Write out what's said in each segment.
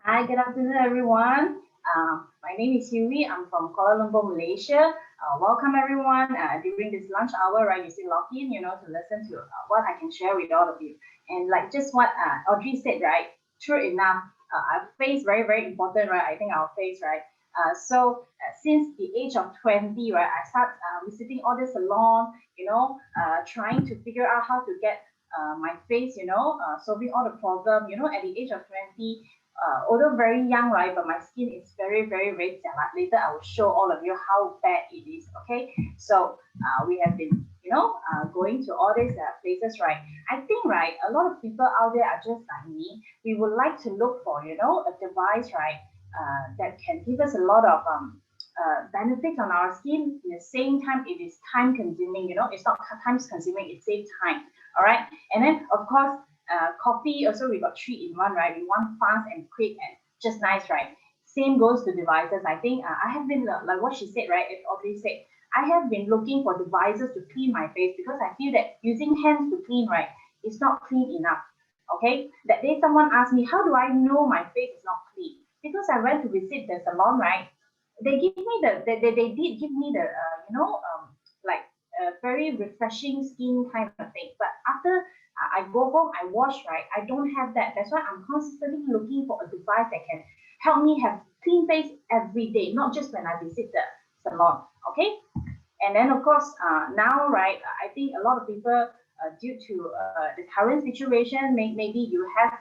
Hi, good afternoon, everyone. My name is Huey. I'm from Kuala Lumpur, Malaysia. Welcome, everyone. During this lunch hour, right, you still log in, to listen to what I can share with all of you. And like just what Audrey said, right, true enough, our face very, very important, right? I think our face, right? Since the age of 20, right, I start visiting all the salon, trying to figure out how to get my face, solving all the problem, at the age of 20, although very young, right? But my skin is very, very, very jialat. Later, I will show all of you how bad it is. Okay, so we have been, going to all these places, right? I think, right, a lot of people out there are just like me. We would like to look for, a device, right, that can give us a lot of benefits on our skin. In the same time, it is time consuming. It's not time consuming; it saves time. All right, and then of course coffee also we got three in one, right? We want fast and quick and just nice, right? Same goes to devices. I think I have been like what she said, right? It already said I have been looking for devices to clean my face because I feel that using hands to clean, right, is not clean enough. Okay, that day someone asked me, how do I know my face is not clean? Because I went to visit the salon, right? They give me they did give me the like a very refreshing skin kind of thing. But after I go home, I wash, right? I don't have that. That's why I'm constantly looking for a device that can help me have clean face every day, not just when I visit the salon. Okay. And then of course now, right, I think a lot of people due to the current situation, maybe you have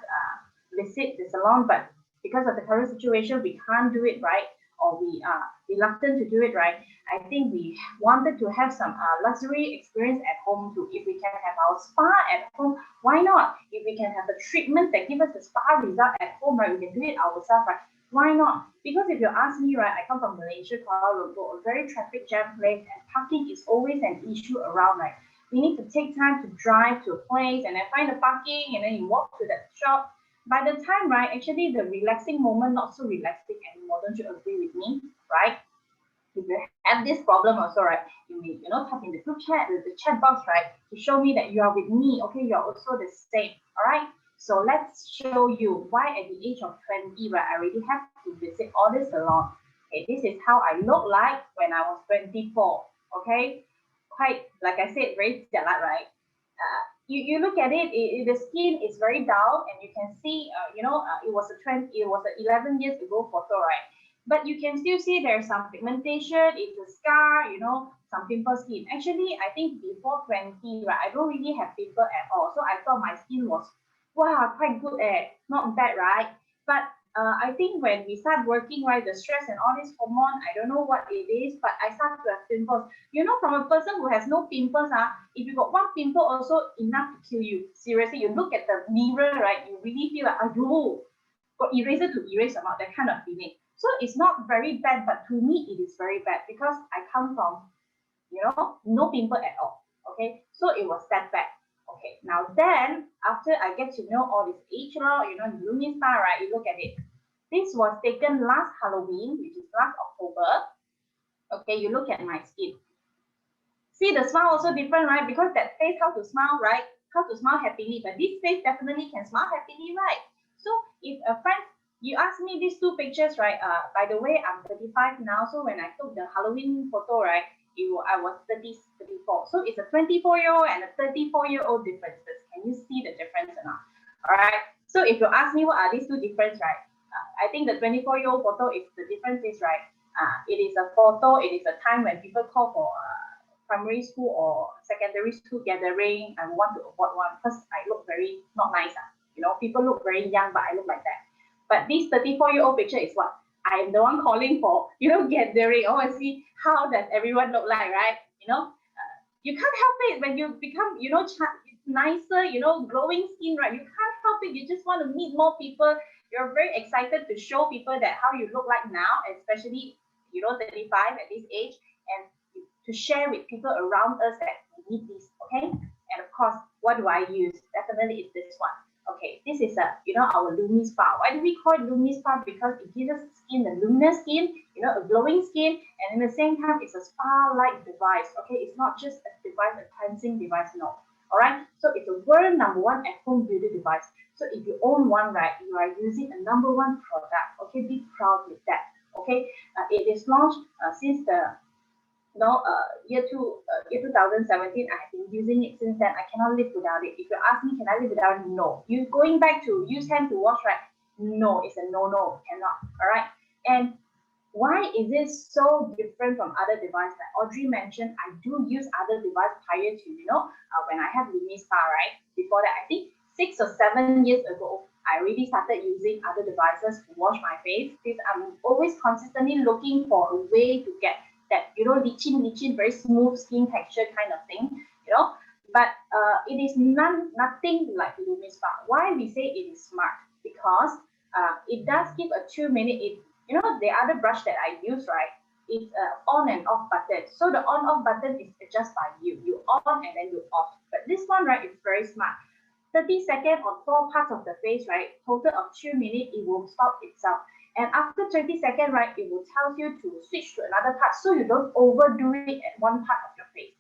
visit the salon, but because of the current situation we can't do it, right, or we are reluctant to do it, right. I think we wanted to have some luxury experience at home too. If we can have our spa at home, why not? If we can have a treatment that give us a spa result at home, right, we can do it ourselves, right. Why not? Because if you ask me, right, I come from Malaysia, Kuala Lumpur, a very traffic jam place, and parking is always an issue around. Right, we need to take time to drive to a place and then find the parking, and then you walk to that shop. By the time, right, actually the relaxing moment not so relaxing anymore. Don't you agree with me? Right? If you have this problem also, right, you may, type in the group chat, the chat box, right, to show me that you are with me. Okay, you are also the same. All right. So let's show you why at the age of 20, right, I already have to visit all this salon. Okay, this is how I look like when I was 24. Okay, quite like I said, very jialat, right? You look at it, the skin is very dull, and you can see, it was a trend, it was a 11 years ago photo, right? But you can still see there's some pigmentation, it's a scar, some pimple skin. Actually, I think before 20, right, I don't really have pimple at all. So I thought my skin was, wow, quite good, not bad, right? But I think when we start working, right, the stress and all this hormone, I don't know what it is, but I start to have pimples. From a person who has no pimples, if you got one pimple, also enough to kill you. Seriously, you look at the mirror, right, you really feel like, oh, got eraser to erase them out, that kind of feeling. So it's not very bad, but to me, it is very bad because I come from, no pimple at all. Okay, so it was that bad. Okay, now then, after I get to know all this age law, the LumiSpa, right, you look at it. This was taken last Halloween, which is last October. Okay, you look at my skin. See, the smile also different, right? Because that face, how to smile, right? How to smile happily, but this face definitely can smile happily, right? So if a friend, you ask me these two pictures, right? By the way, I'm 35 now, so when I took the Halloween photo, right, I was 30, 34. So it's a 24-year-old and a 34-year-old differences. Can you see the difference or not? All right. So if you ask me what are these two differences, right? I think the 24-year-old photo is the difference is, right? It is a photo. It is a time when people call for primary school or secondary school gathering. I want to avoid one because I look very not nice. People look very young, but I look like that. But this 34-year-old picture is what I am the one calling for. Gathering. I want to see how does everyone look like, right? You can't help it when you become, nicer, glowing skin, right? You can't help it. You just want to meet more people. You're very excited to show people that how you look like now, especially 35 at this age, and to share with people around us that we need this, okay? And of course, what do I use? Definitely it's this one. Okay, this is our LumiSpa. Why do we call it LumiSpa? Because it gives us skin, a luminous skin, a glowing skin, and in the same time, it's a spa-like device. Okay, it's not just a device, a cleansing device. No, All right, so it's a world #1 at-home beauty device. So if you own one, right, you are using a #1 product. Okay, be proud with that. Okay, it is launched since the year 2017. I have been using it since then. I cannot live without it. If you ask me, can I live without it? No. You going back to use hand to wash, right? No, it's a no, cannot. All right. And why is it so different from other devices? Like Audrey mentioned, I do use other devices prior to, when I have LumiSpa, right? Before that, I think 6 or 7 years ago, I already started using other devices to wash my face because I'm always consistently looking for a way to get that, leaching, very smooth skin texture kind of thing. But it is nothing like LumiSpa. Why we say it is smart? Because it does give a 2 minute. The other brush that I use, right, it's on and off button. So the on off button is adjusted by you. You on and then you off. But this one, right, is very smart. 30 seconds on 4 parts of the face, right, total of 2 minutes, it will stop itself. And after 20 seconds, right, it will tell you to switch to another part so you don't overdo it at one part of your face.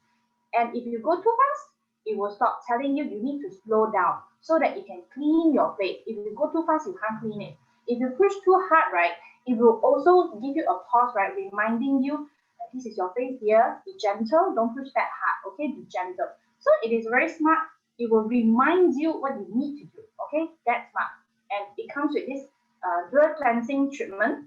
And if you go too fast, it will stop telling you need to slow down so that it can clean your face. If you go too fast, you can't clean it. If you push too hard, right, it will also give you a pause, right, reminding you that this is your face here. Be gentle. Don't push that hard. Okay, be gentle. So it is very smart. It will remind you what you need to do. Okay, that's smart. And it comes with this dual cleansing treatment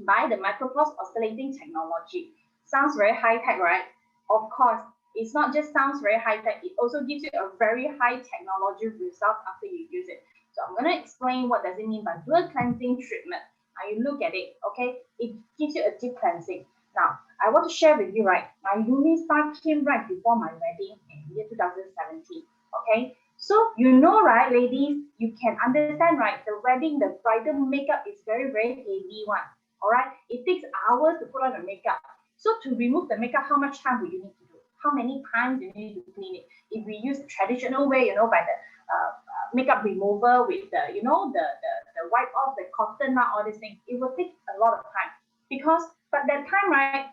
by the micropulse oscillating technology. Sounds very high tech, right? Of course, it's not just sounds very high tech, it also gives you a very high technology result after you use it. So I'm going to explain what does it mean by dual cleansing treatment. Now you look at it, okay? It gives you a deep cleansing. Now, I want to share with you, right? My LumiSpa came right before my wedding in year 2017, okay? So right, ladies, you can understand, right? The wedding, the bridal makeup is very, very heavy one. All right, it takes hours to put on the makeup. So to remove the makeup, how much time will you need to do? How many times you need to clean it? If we use the traditional way, by the makeup remover with the wipe off the cotton, all these things, it will take a lot of time but that time, right?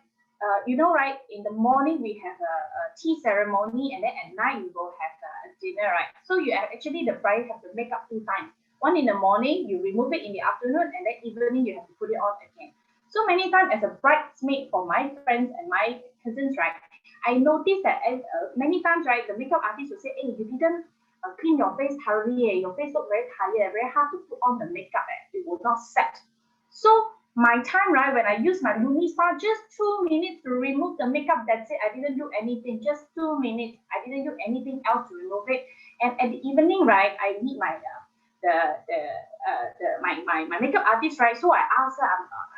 Right, in the morning we have a tea ceremony, and then at night we will have a dinner, right? So you actually the bride have to make up 2 times. One in the morning, you remove it in the afternoon, and then evening you have to put it on again. So many times as a bridesmaid for my friends and my cousins, right, I noticed that many times, right, the makeup artist will say, hey, you didn't clean your face thoroughly, your face look very tired, very hard to put on the makeup, it will not set. So my time, right, when I use my LumiSpa, just 2 minutes to remove the makeup. That's it. I didn't do anything. Just 2 minutes. I didn't do anything else to remove it. And at the evening, right, I meet my my makeup artist, right? So I asked her,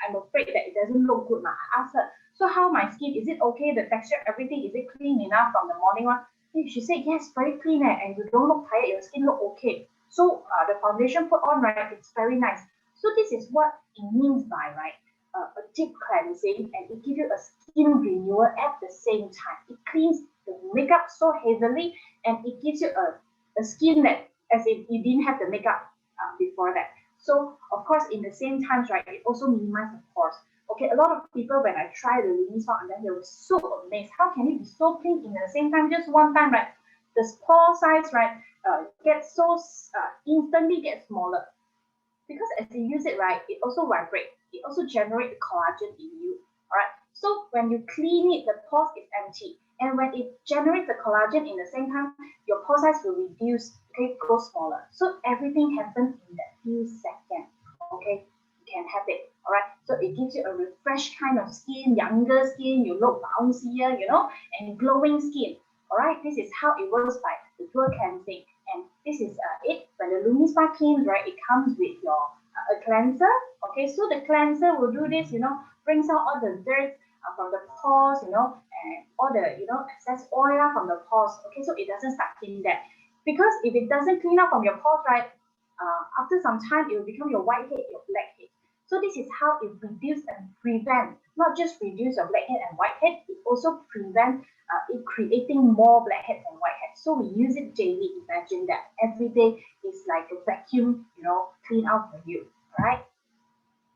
I'm afraid that it doesn't look good. I asked her, so how my skin, is it okay? The texture, everything, is it clean enough from the morning one? She said, yes, very clean, and you don't look tired. Your skin look okay. So the foundation put on, right, it's very nice. So this is what it means by, right, a deep cleansing, and it gives you a skin renewal at the same time. It cleans the makeup so heavily, and it gives you a skin that as if you didn't have the makeup before that. So of course, in the same times, right, it also minimizes the pores. Okay, a lot of people, when I try the LumiSpa, and then they were so amazed. How can it be so clean in the same time, just one time, right? The pore size, right, gets so instantly gets smaller. Because as you use it, right, it also vibrates. It also generates collagen in you. All right. So when you clean it, the pores is empty. And when it generates the collagen in the same time, your pore size will reduce, okay, go smaller. So everything happens in that few seconds. Okay, you can have it. All right. So it gives you a refreshed kind of skin, younger skin, you look bouncier, and glowing skin. All right. This is how it works by the dual cleansing. And this is it. When the LumiSpa came, right, it comes with your a cleanser. Okay, so the cleanser will do this, brings out all the dirt from the pores, and all the, excess oil from the pores. Okay, so it doesn't start cleaning that. Because if it doesn't clean up from your pores, right, after some time, it will become your whitehead, your blackhead. So this is how it reduces and prevents, not just reduce your blackhead and whitehead, it also prevents it creating more blackheads and whiteheads. So we use it daily. Imagine that every day is like a vacuum, clean out for you, right?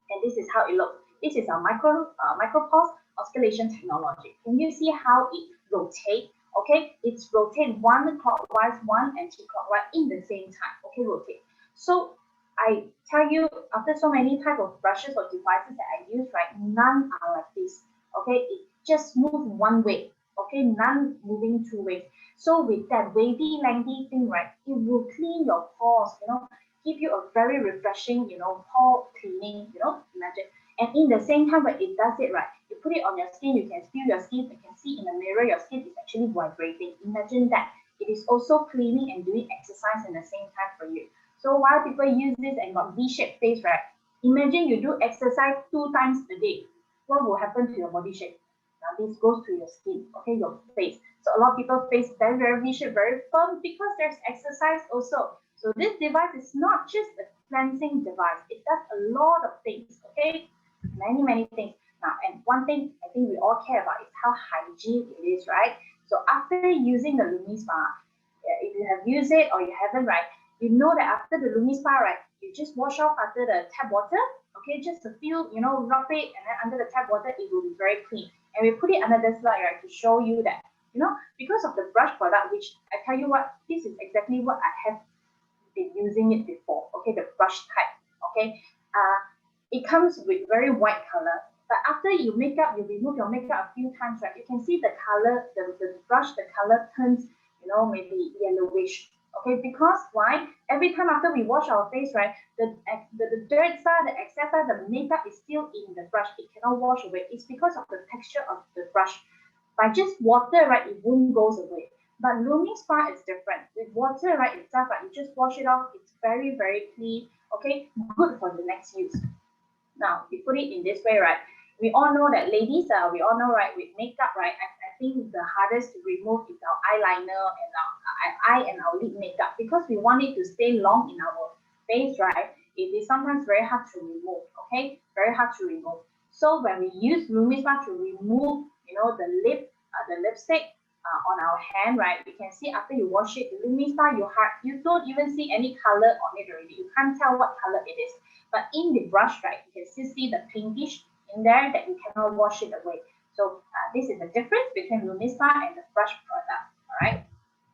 And this is how it looks. This is our micropulse oscillation technology. Can you see how it rotates? Okay, it's rotate one clockwise, one anti-clockwise in the same time. Okay, rotate. So I tell you, after so many type of brushes or devices that I use, right, none are like this. Okay, it just moves one way. Okay, none moving two ways. So with that wavy, lengthy thing, right, it will clean your pores, give you a very refreshing, pore cleaning, imagine. And in the same time, when it does it, right, you put it on your skin, you can feel your skin, you can see in the mirror, your skin is actually vibrating. Imagine that. It is also cleaning and doing exercise in the same time for you. So while people use this and got V-shaped face, right, imagine you do exercise 2 times a day. What will happen to your body shape? Now this goes to your skin, okay, your face. So a lot of people face very, very V-shaped, very firm because there's exercise also. So this device is not just a cleansing device. It does a lot of things, okay? Many, many things. Now, and one thing I think we all care about is how hygiene it is, right? So after using the LumiSpa, if you have used it or you haven't, right, you know that after the LumiSpa, right, you just wash off after the tap water, okay, just a few, rub it, and then under the tap water, it will be very clean. And we put it under the slide, right, to show you that, because of the brush product, which I tell you what, this is exactly what I have been using it before, okay, the brush type, okay. It comes with very white color, but after you remove your makeup a few times, right, you can see the color, the brush, the color turns, maybe yellowish, okay, because why? Every time after we wash our face, right, the dirt side, the excess side, the makeup is still in the brush, it cannot wash away. It's because of the texture of the brush. By just water, right, it won't go away. But LumiSpa is different. With water, right, itself, right, you just wash it off. It's very, very clean. Okay, good for the next use. Now, we put it in this way, right? We all know that ladies, we all know, right, with makeup, right, I think the hardest to remove is our eyeliner and our eye and our lid makeup because we want it to stay long in our face, right? It is sometimes very hard to remove, okay? Very hard to remove. So when we use LumiSpa to remove, the lipstick on our hand, right? You can see after you wash it, the LumiSpa, you don't even see any color on it already. You can't tell what color it is. But in the brush, right, you can still see the pinkish in there that you cannot wash it away. So this is the difference between LumiSpa and the brush product. All right.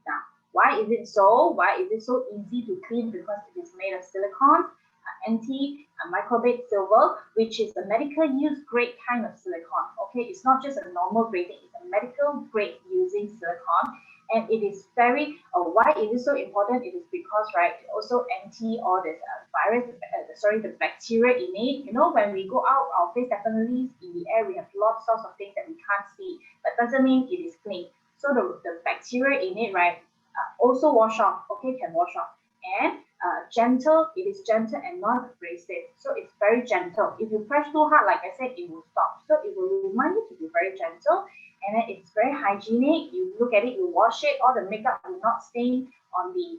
Now, why is it so? Why is it so easy to clean? Because it is made of silicone, anti-microbial silver, which is a medical use grade kind of silicone. Okay, it's not just a normal grading; it's a medical grade using silicone. And it is very, why it is so important? It is because, right, it also anti all this the bacteria in it. When we go out, our face definitely in the air, we have lots of things that we can't see. But doesn't mean it is clean. So the bacteria in it, right, also wash off. Okay, can wash off. And gentle, it is gentle and non-abrasive. So it's very gentle. If you press too hard, like I said, it will stop. So it will remind you to be very gentle. And then it's very hygienic. You look at it, you wash it, all the makeup will not stain on the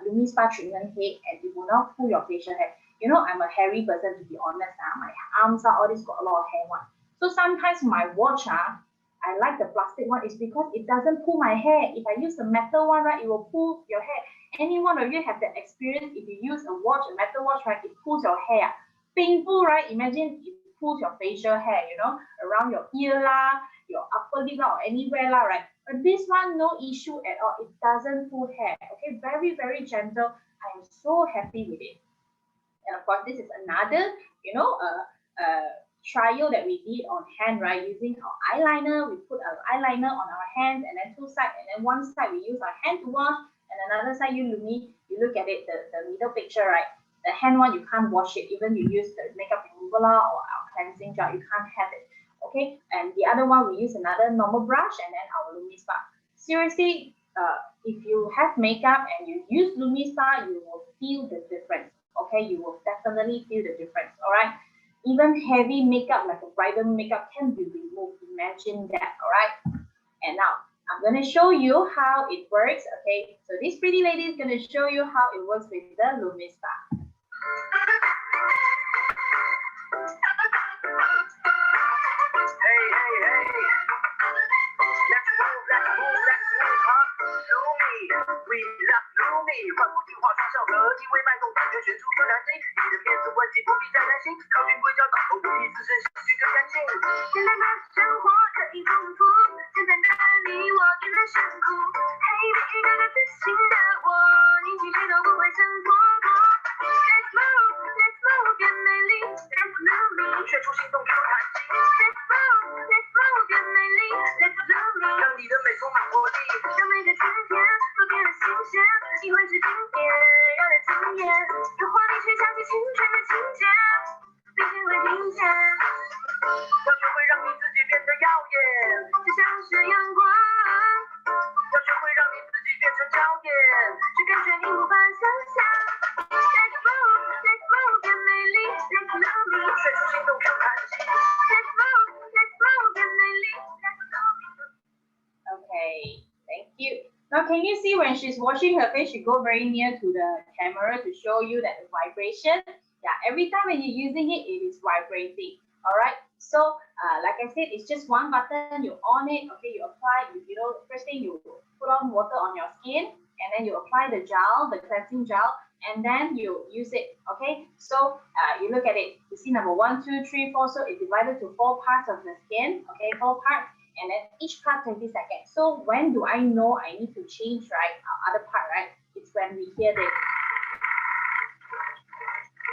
LumiSpa treatment head, and it will not pull your facial hair. I'm a hairy person, to be honest. My arms are all this got a lot of hair one. So sometimes my watch, I like the plastic one, is because it doesn't pull my hair. If I use the metal one, right, it will pull your hair. Any one of you have that experience? If you use a metal watch, right, it pulls your hair. Painful, right? Imagine it pulls your facial hair, around your ear lah, your upper lip or anywhere lah, right? But this one, no issue at all. It doesn't pull hair. Okay, very, very gentle. I am so happy with it. And of course, this is another, trial that we did on hand, right? Using our eyeliner, we put our eyeliner on our hands, and then two sides, and then one side we use our hand to wash, and another side you look at it, the middle picture, right? The hand one, you can't wash it. Even you use the makeup remover or our cleansing gel, you can't have it. Okay, and the other one, we use another normal brush and then our LumiSpa. Seriously, if you have makeup and you use LumiSpa, you will feel the difference. Okay, you will definitely feel the difference. All right, even heavy makeup like a bridal makeup can be removed. Imagine that. All right, and now I'm going to show you how it works. Okay, so this pretty lady is going to show you how it works with the LumiSpa. We love Lumi， 换不听话双效合，因为脉动感觉选出可燃心，你的面子问题不必再担心，靠近硅胶导后无意自身失去的干净。现代的生活可以丰富，简单单的你我原来是苦，嘿，一个个自信的我，你情绪都不会挣脱过。Let's move, let's move， 变美丽 ，Let's Lumi， 甩出心动给我弹琴。Let's move, let's move， 变美丽 ，Let's Lumi， 让你的美充满活力，让每个春天都变得新鲜，因为是今天，让它惊艳，用活力去响起青春的情节，必须会听见。要学会让你自己变得耀眼，就像是阳光。要学会让你自己变成焦点，这感觉你无法想象。Let's move, let's move， 变美丽 ，Let's Lumi， 甩出心动给我弹琴。Let's move, let's move， 变美丽 ，Let's Lumi。 Okay, thank you. Now, can you see when she's washing her face, she go very near to the camera to show you that the vibration? Yeah, every time when you're using it, it is vibrating. All right. So, like I said, it's just one button. You on it. Okay, you apply. First thing you put on water on your skin, and then you apply the gel, the cleansing gel, and then you use it. Okay. So, you look at it. You see number 1, 2, 3, 4. So it's divided to 4 parts of the skin. Okay, 4 parts. And then each part 20 seconds. So when do I know I need to change, right? Other part, right? It's when we hear this.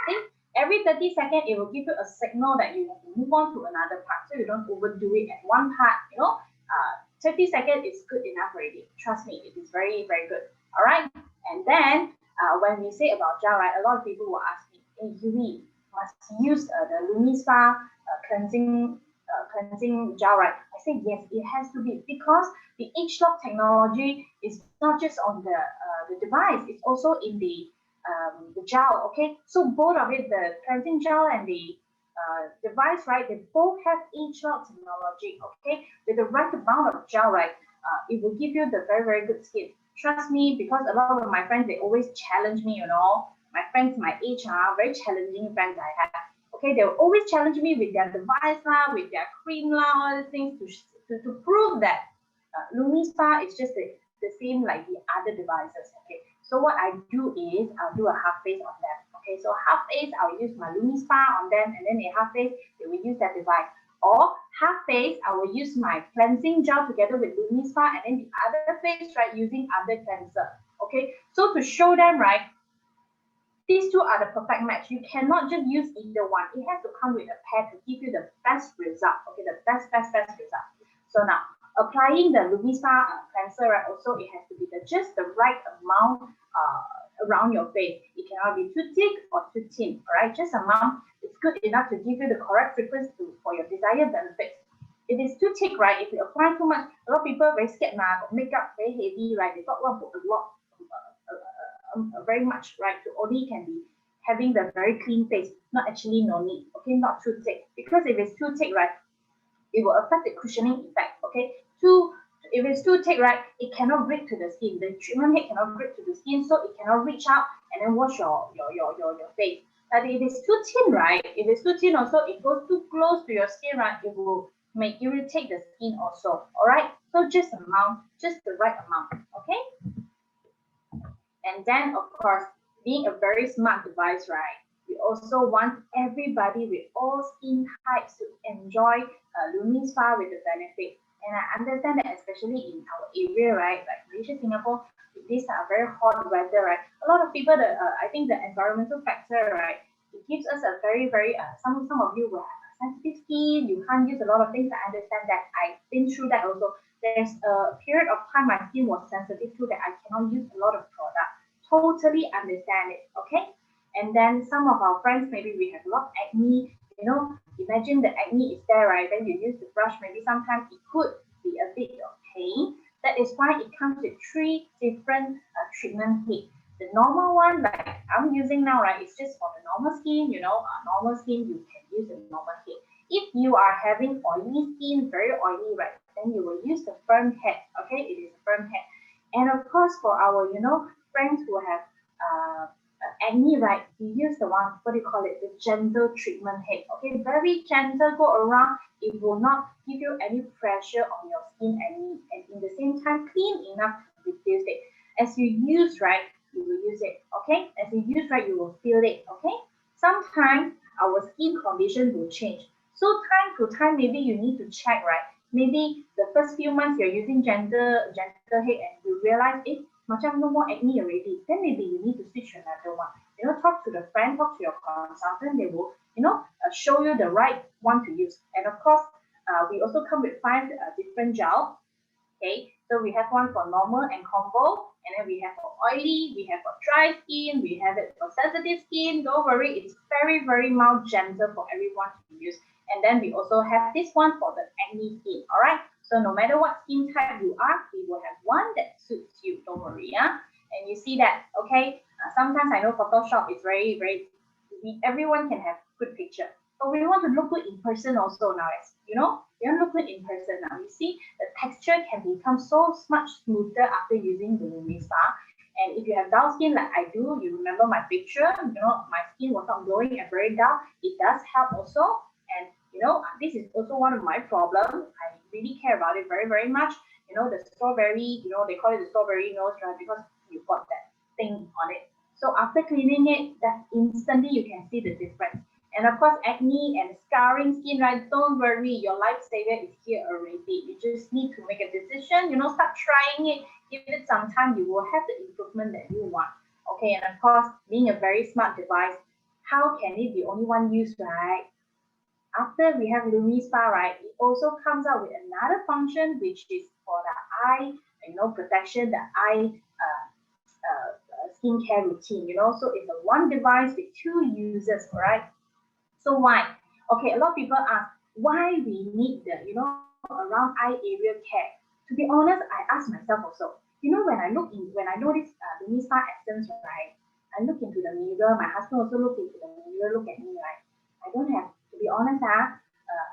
Okay? Every 30 seconds, it will give you a signal that you have to move on to another part. So you don't overdo it at one part, 30 seconds is good enough already. Trust me, it is very, very good. All right? And then when we say about gel, right? A lot of people will ask me, hey, Huey, must use the LumiSpa cleansing gel, right? I say yes, it has to be, because the H-lock technology is not just on the device, it's also in the gel. Okay, so both of it, the cleansing gel and the device, right, they both have H-lock technology. Okay, with the right amount of gel, right, it will give you the very, very good skin. Trust me, because a lot of my friends, they always challenge me, my friends my age are very challenging friends I have. Okay, they will always challenge me with their device with their cream all these things to prove that LumiSpa is just the same like the other devices. Okay, so what I do is I'll do a half face on them. Okay, so half face I'll use my LumiSpa on them, and then a half face they will use that device. Or half face I will use my cleansing gel together with LumiSpa, and then the other face, right, using other cleanser. Okay, so to show them, right, these two are the perfect match. You cannot just use either one. It has to come with a pair to give you the best result. Okay, the best result. So now, applying the LumiSpa cleanser, right, also it has to be just the right amount around your face. It cannot be too thick or too thin. All right, just amount is good enough to give you the correct frequency for your desired benefits. If it's too thick, right, if you apply too much, a lot of people are very scared now. Makeup very heavy, right? They thought, well, put a lot. Very much, right, to only can be having the very clean face, not actually no need. Okay, not too thick, because if it's too thick, right, it will affect the cushioning effect. Okay, if it's too thick, right, it cannot grip to the skin. The treatment head cannot grip to the skin, so it cannot reach out and then wash your face. But if it's too thin, right, if it's too thin also, it goes too close to your skin, right, it will may irritate the skin also. All right, so just the right amount. Okay. And then, of course, being a very smart device, right, we also want everybody with all skin types to enjoy LumiSpa with the benefit. And I understand that especially in our area, right, like Malaysia, Singapore, these are very hot weather, right, a lot of people, I think the environmental factor, right, it gives us a very, very, some of you will have sensitive skin, you can't use a lot of things. I understand that. I've been through that also. There's a period of time my skin was sensitive to that I cannot use a lot of product. Totally understand it, okay? And then some of our friends, maybe we have a lot of acne, imagine the acne is there, right? Then you use the brush, maybe sometimes it could be a bit of pain. That is why it comes with 3 different treatment heads. The normal one, like I'm using now, right, it's just for the normal skin, normal skin, you can use the normal head. If you are having oily skin, very oily, right, then you will use the firm head, okay? It is a firm head. And of course, for our, friends who have acne, right, you use the one, what do you call it, the gentle treatment head, okay? Very gentle, go around. It will not give you any pressure on your skin and in the same time, clean enough to reduce it. As you use, right, you will use it, okay? As you use, right, you will feel it, okay? Sometimes our skin condition will change. So time to time, maybe you need to check, right? maybe the first few months you're using gentle head and you realize, macam no more acne already, then maybe you need to switch to another one. Talk to the friend, talk to your consultant, they will, show you the right one to use. And of course, we also come with 5 different gel. Okay, so we have one for normal and combo, and then we have for oily, we have for dry skin, we have it for sensitive skin. Don't worry, it's very, very mild, gentle for everyone to use. And then we also have this one for the acne skin. All right, so no matter what skin type you are, we will have one that suits you. Don't worry, yeah. And you see that, okay? Sometimes I know Photoshop is very, very. Everyone can have good picture, but we want to look good in person also now. You want to look good in person now. You see, the texture can become so much smoother after using the LumiSpa. And if you have dull skin like I do, you remember my picture, my skin was not glowing and very dull. It does help also. And this is also one of my problems. I really care about it very, very much. The strawberry, they call it the strawberry nose, right? Because you got that thing on it. So after cleaning it, that instantly you can see the difference. And of course, acne and scarring skin, right? Don't worry, your lifesaver is here already. You just need to make a decision, start trying it. Give it some time, you will have the improvement that you want. Okay, and of course, being a very smart device, how can it be only one use, right? After we have LumiSpa, right, it also comes out with another function, which is for the eye, protection, the eye skincare routine, so it's a one device with 2 users, all right? So why? Okay, a lot of people ask why we need the, around eye area care. To be honest, I ask myself also, when I know this LumiSpa essence, right, I look into the mirror, my husband also look into the mirror, look at me, right? I don't have, to be honest,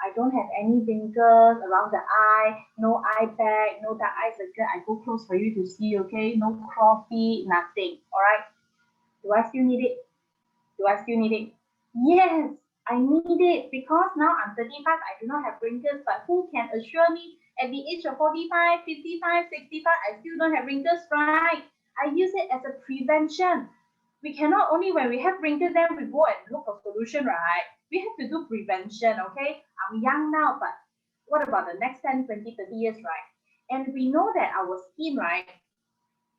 I don't have any wrinkles around the eye, no eye bag, no dark eye circle. I go close for you to see, okay? No claw feet, nothing, all right? Do I still need it? Do I still need it? Yes, I need it because now I'm 35, I do not have wrinkles, but who can assure me at the age of 45, 55, 65, I still don't have wrinkles, right? I use it as a prevention. We cannot only when we have wrinkles, then we go and look for solution, right? We have to do prevention, okay? I'm young now, but what about the next 10, 20, 30 years, right? And we know that our skin, right,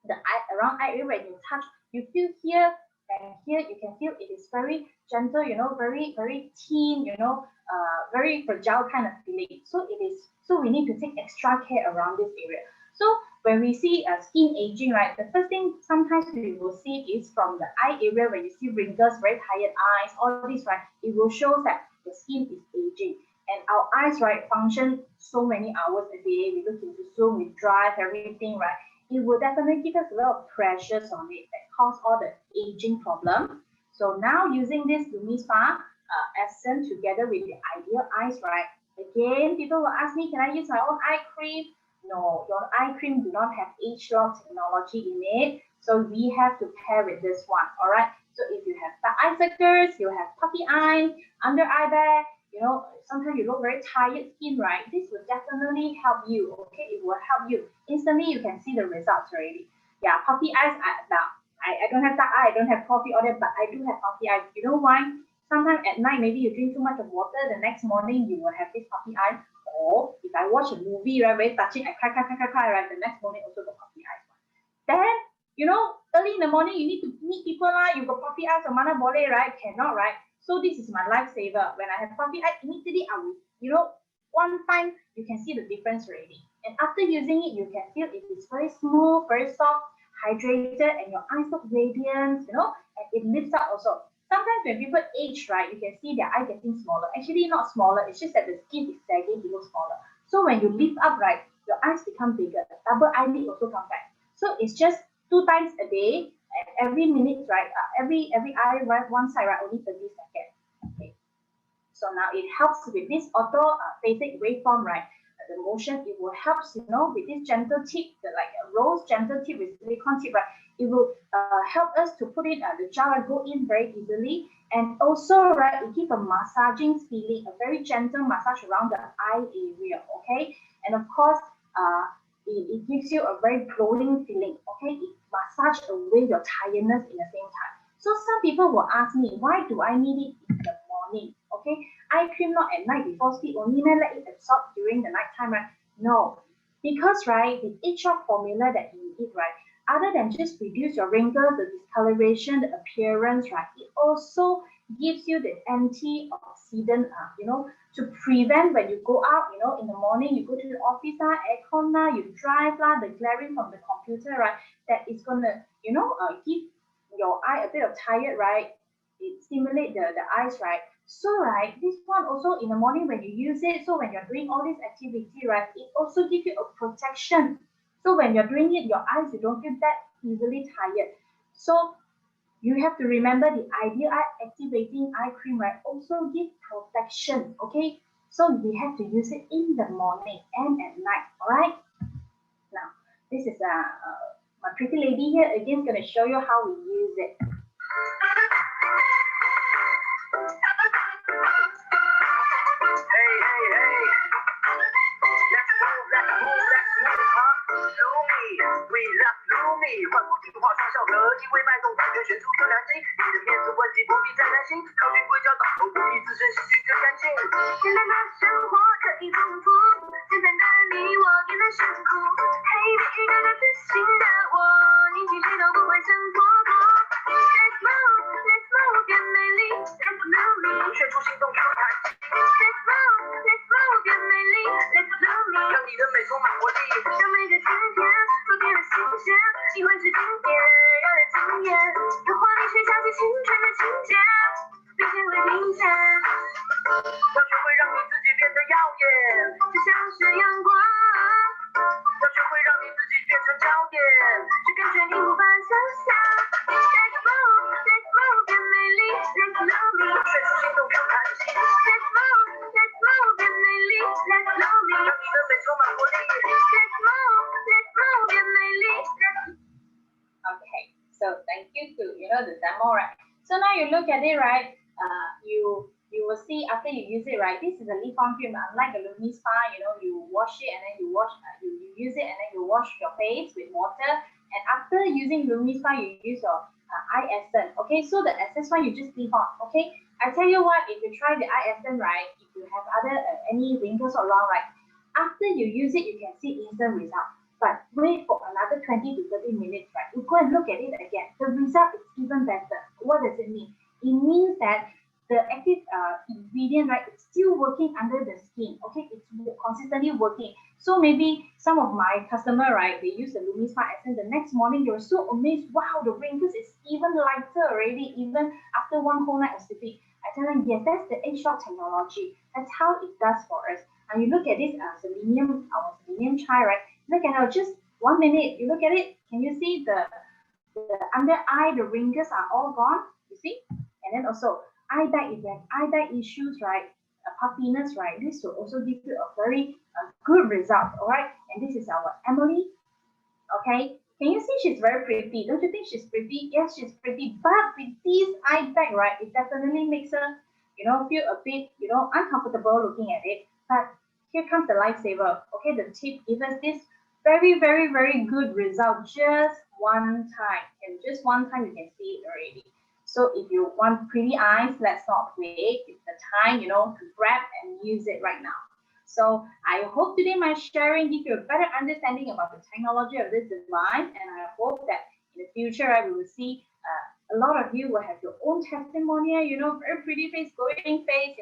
the eye, around eye area, when you touch, you feel here and here, you can feel it is very gentle, very, very thin, very fragile kind of feeling. So we need to take extra care around this area. So when we see skin aging, right, the first thing sometimes we will see is from the eye area, when you see wrinkles, very tired eyes, all this, right, it will show that the skin is aging. And our eyes, right, function so many hours a day. We look into Zoom, we drive, everything, right? It will definitely give us a lot of pressures on it that cause all the aging problem. So now using this LumiSpa essence together with the Ideal Eyes, right? Again, people will ask me, can I use my own eye cream? No, your eye cream do not have age lock technology in it. So we have to pair with this one, all right? So if you have dark eye circles, you have puffy eyes, under eye bag, sometimes you look very tired skin, right? This will definitely help you, okay? It will help you. Instantly, you can see the results already. Yeah, puffy eyes, I don't have dark eye, I don't have coffee or that, but I do have puffy eyes. You know why? Sometimes at night, maybe you drink too much of water, the next morning you will have this puffy eye. Or if I watch a movie, right, very touching, I cry, right, the next morning also got puffy eyes. Then, early in the morning, you need to meet people, you got puffy eyes or mana boleh, right? Cannot, right? So this is my lifesaver. When I have puffy eye, immediately I will, one time you can see the difference already. And after using it, you can feel it is very smooth, very soft, hydrated, and your eyes look radiant, and it lifts up also. Sometimes when people age, right, you can see their eye getting smaller. Actually, not smaller. It's just that the skin is sagging, it looks smaller. So when you lift up, right, your eyes become bigger. Double eyelid also come back. So it's just 2 times a day, and every minute, right, every eye, right, one side, right, only 30 seconds. Okay. So now it helps with this auto phasic waveform, right? The motion, it will help, with this gentle tip, like a rose gentle tip with silicone tip, right? It will help us to put in the gel go in very easily, and also, right, it gives a massaging feeling, a very gentle massage around the eye area, okay? And of course, it gives you a very glowing feeling, okay? It massages away your tiredness in the same time. So some people will ask me, why do I need it in the morning? Okay, eye cream not at night before sleep only, let it absorb during the night time, right? No, because right, the H-Shock formula that you eat, right, other than just reduce your wrinkles, the discoloration, the appearance, right, it also gives you the antioxidant, to prevent when you go out, in the morning, you go to the office, aircon, you drive, the glaring from the computer, right, that is gonna, give your eye a bit of tired, right? It stimulates the eyes, right? So, right, this one also in the morning when you use it, so when you're doing all this activity, right, it also gives you a protection. So when you're doing it, your eyes, you don't feel that easily tired. So you have to remember the ideal eye activating eye cream, right, also give protection, okay? So we have to use it in the morning and at night, all right? Now, this is my pretty lady here again going to show you how we use it. We love Lumi，换不听话双效合，因为脉动感觉选出就良心，你的面子问题不必再担心，靠近硅胶导头，不必自身细菌更干净。简单的生活可以丰富，简单的你我也能辛苦。嘿，一个个自信的我，年轻谁都不会挣脱过。Let's move， Let's move， 变美丽 ，Let's Lumi， 选出心动有弹性。Let's move， Let's move， 变美丽 ，Let's Lumi， 让你的美充满活力，让每个今天都变得新鲜，喜欢是经典，让人惊艳，有华丽却夹起青春的情节，并且会明显。要学会让你自己变得耀眼，就像是阳光。要学会让你自己变成焦点，这感觉你无法想象。Let's move， Let's move， 变美丽 ，Let's Lumi， 选出心动有弹性。Let's move， Let's move， 变美丽 ，Let's Lumi， 让你的美充满活力。Let's move， Let's move， 变美丽 Okay, so thank you to the demo, right? So now you look at it, right? You will see after you use it, right? This is a leave on cream. Unlike the LumiSpa, you wash it and then you use it and then you wash your face with water. And after using LumiSpa, you use your eye essence. Okay, so the essence one you just leave on. Okay, I tell you what, if you try the eye essence, right? If you have any wrinkles around, right? After you use it, you can see instant result. But wait for another 20 to 30 minutes, right? You go and look at it again. The result is even better. What does it mean? It means that the active ingredient, right, it's still working under the skin. Okay, it's consistently working. So maybe some of my customer, right, they use the LumiSpa essence. The next morning, you're so amazed. Wow, the wrinkles is even lighter already, even after one whole night of sleeping. I tell them, yes, that's the H-Shock technology. That's how it does for us. And you look at this selenium chai, right? Look at it, just 1 minute. You look at it. Can you see the under eye, the wrinkles are all gone? You see? And then also eye bag, if you have eye bag issues, right? Puffiness, right? This will also give you a very good result. All right. And this is our Emily. Okay. Can you see she's very pretty? Don't you think she's pretty? Yes, she's pretty. But with this eye bag, right, it definitely makes her, feel a bit, uncomfortable looking at it. But here comes the lifesaver. Okay, the tip gives us this very, very, very good result just one time. And just one time you can see it already. So if you want pretty eyes, let's not wait. It's the time, to grab and use it right now. So I hope today my sharing gives you a better understanding about the technology of this device. And I hope that in the future, we will see a lot of you will have your own testimonial, very pretty face, glowing face,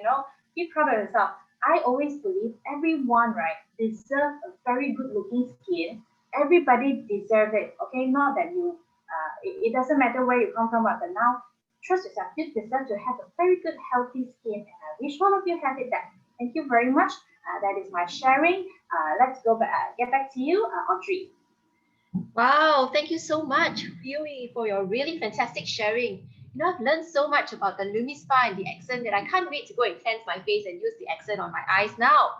be proud of yourself. I always believe everyone, right, deserves a very good looking skin. Everybody deserves it, okay? Not that it doesn't matter where you come from, but now, trust yourself, you deserve to have a very good, healthy skin. And I wish all of you have it then. Thank you very much. That is my sharing. Let's get back to you, Audrey. Wow, thank you so much, Huey, for your really fantastic sharing. I've learned so much about the LumiSpa and the accent that I can't wait to go and cleanse my face and use the accent on my eyes now.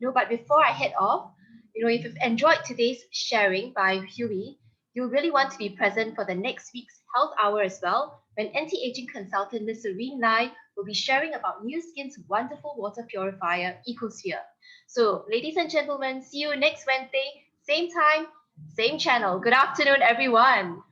But before I head off, if you've enjoyed today's sharing by Huey, you'll really want to be present for the next week's Health Hour as well, when anti-aging consultant Ms. Serene Lai will be sharing about New Skin's wonderful water purifier, EcoSphere. So, ladies and gentlemen, see you next Wednesday, same time, same channel. Good afternoon, everyone.